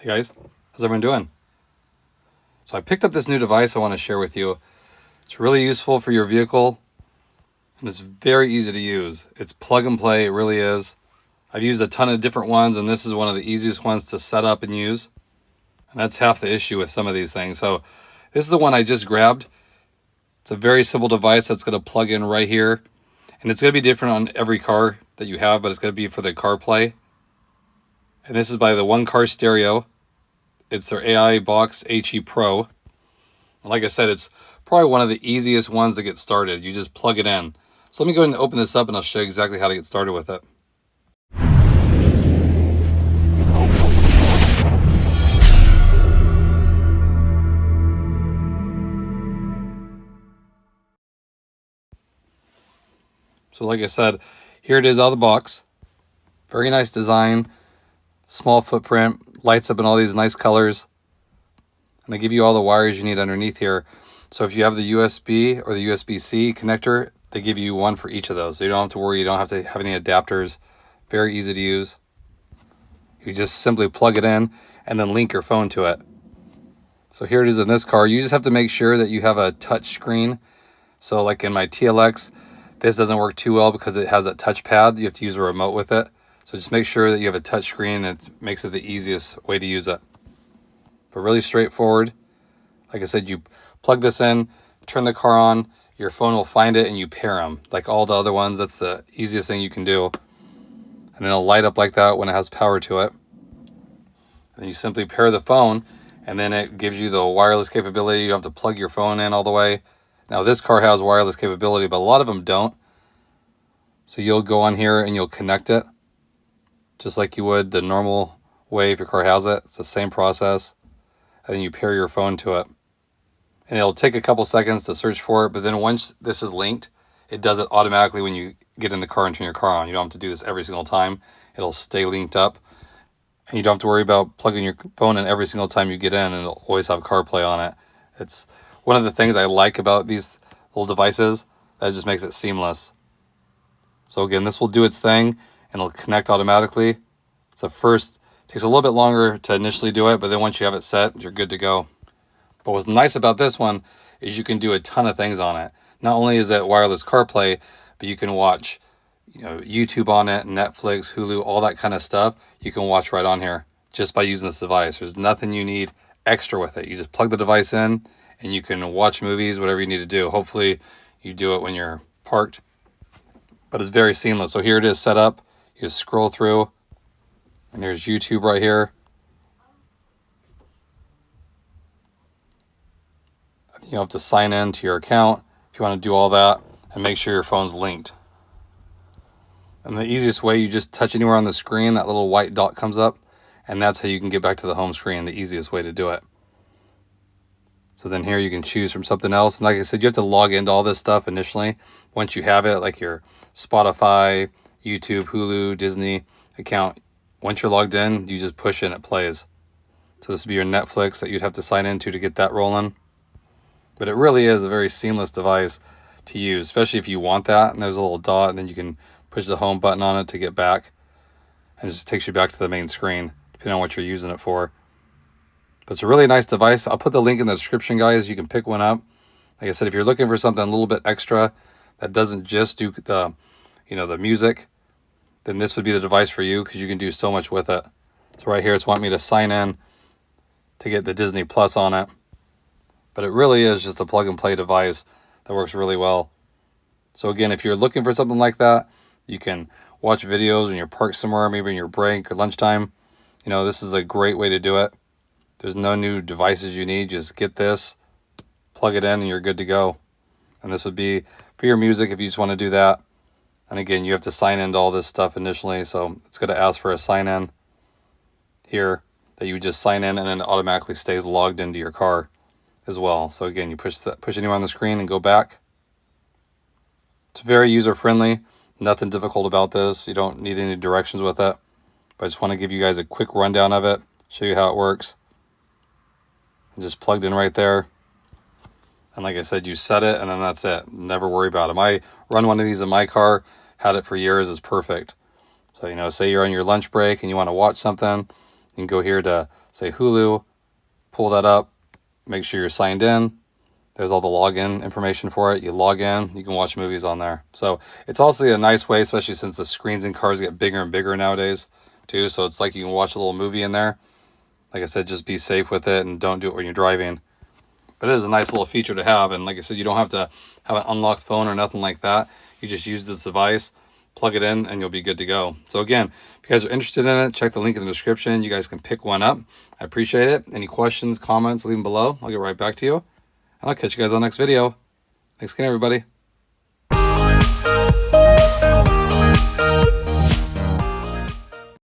Hey guys, how's everyone doing? So I picked up this new device I want to share with you. It's really useful for your vehicle and it's very easy to use. It's plug and play, it really is. I've used a ton of different ones and this is one of the easiest ones to set up and use. And that's half the issue with some of these things. So this is the one I just grabbed. It's a very simple device that's going to plug in right here. And it's going to be different on every car that you have, but it's going to be for the CarPlay. And this is by the OneCarStereo. It's their AI Box HE Pro. And like I said, it's probably one of the easiest ones to get started. You just plug it in. So let me go ahead and open this up and I'll show you exactly how to get started with it. So like I said, here it is out of the box. Very nice design, small footprint, lights up in all these nice colors. And they give you all the wires you need underneath here. So if you have the USB or the USB-C connector, they give you one for each of those. So you don't have to worry, you don't have to have any adapters. Very easy to use. You just simply plug it in and then link your phone to it. So here it is in this car. You just have to make sure that you have a touch screen. So like in my TLX, this doesn't work too well because it has that touchpad. You have to use a remote with it. So just make sure that you have a touch screen and it makes it the easiest way to use it. But really straightforward. Like I said, you plug this in, turn the car on, your phone will find it and you pair them. Like all the other ones, that's the easiest thing you can do. And it'll light up like that when it has power to it. And you simply pair the phone and then it gives you the wireless capability. You don't have to plug your phone in all the way. Now this car has wireless capability, but a lot of them don't. So you'll go on here and you'll connect it just like you would the normal way if your car has it. It's the same process. And then you pair your phone to it. And it'll take a couple seconds to search for it, but then once this is linked, it does it automatically when you get in the car and turn your car on. You don't have to do this every single time. It'll stay linked up. And you don't have to worry about plugging your phone in every single time you get in, and it'll always have CarPlay on it. It's one of the things I like about these little devices, that just makes it seamless. So again, this will do its thing and it'll connect automatically. It's the first, takes a little bit longer to initially do it, but then once you have it set, you're good to go. But what's nice about this one is you can do a ton of things on it. Not only is it wireless CarPlay, but you can watch, YouTube on it, Netflix, Hulu, all that kind of stuff. You can watch right on here just by using this device. There's nothing you need extra with it. You just plug the device in and you can watch movies, whatever you need to do. Hopefully you do it when you're parked, but it's very seamless. So here it is set up. You just scroll through and there's YouTube right here. You have to sign in to your account if you want to do all that and make sure your phone's linked. And the easiest way, you just touch anywhere on the screen, that little white dot comes up, and that's how you can get back to the home screen, the easiest way to do it. So then here you can choose from something else. And like I said, you have to log into all this stuff initially. Once you have it, like your Spotify, YouTube, Hulu, Disney account, once you're logged in, you just push and it plays. So this would be your Netflix that you'd have to sign into to get that rolling. But it really is a very seamless device to use, especially if you want that. And there's a little dot, and then you can push the home button on it to get back. And it just takes you back to the main screen, depending on what you're using it for. But it's a really nice device. I'll put the link in the description, guys. You can pick one up. Like I said, if you're looking for something a little bit extra that doesn't just do the, the music, then this would be the device for you because you can do so much with it. So right here, it's wanting me to sign in to get the Disney Plus on it. But it really is just a plug and play device that works really well. So again, if you're looking for something like that, you can watch videos when you're parked somewhere, maybe in your break or lunchtime. This is a great way to do it. There's no new devices you need. Just get this, plug it in, and you're good to go. And this would be for your music if you just want to do that. And again, you have to sign into all this stuff initially. So it's going to ask for a sign in here that you just sign in and then it automatically stays logged into your car as well. So again, you push anywhere on the screen and go back. It's very user friendly. Nothing difficult about this. You don't need any directions with it. But I just want to give you guys a quick rundown of it, show you how it works. And just plugged in right there. And like I said, you set it and then that's it. Never worry about it. I run one of these in my car, had it for years, it's perfect. So, say you're on your lunch break and you want to watch something, You can go here to, say, Hulu, pull that up, make sure you're signed in. There's all the login information for it. You log in, you can watch movies on there. So it's also a nice way, especially since the screens in cars get bigger and bigger nowadays too. So it's like you can watch a little movie in there. Like I said, just be safe with it and don't do it when you're driving. But it is a nice little feature to have. And like I said, you don't have to have an unlocked phone or nothing like that. You just use this device, plug it in, and you'll be good to go. So again, if you guys are interested in it, check the link in the description. You guys can pick one up. I appreciate it. Any questions, comments, leave them below. I'll get right back to you. And I'll catch you guys on the next video. Thanks again, everybody.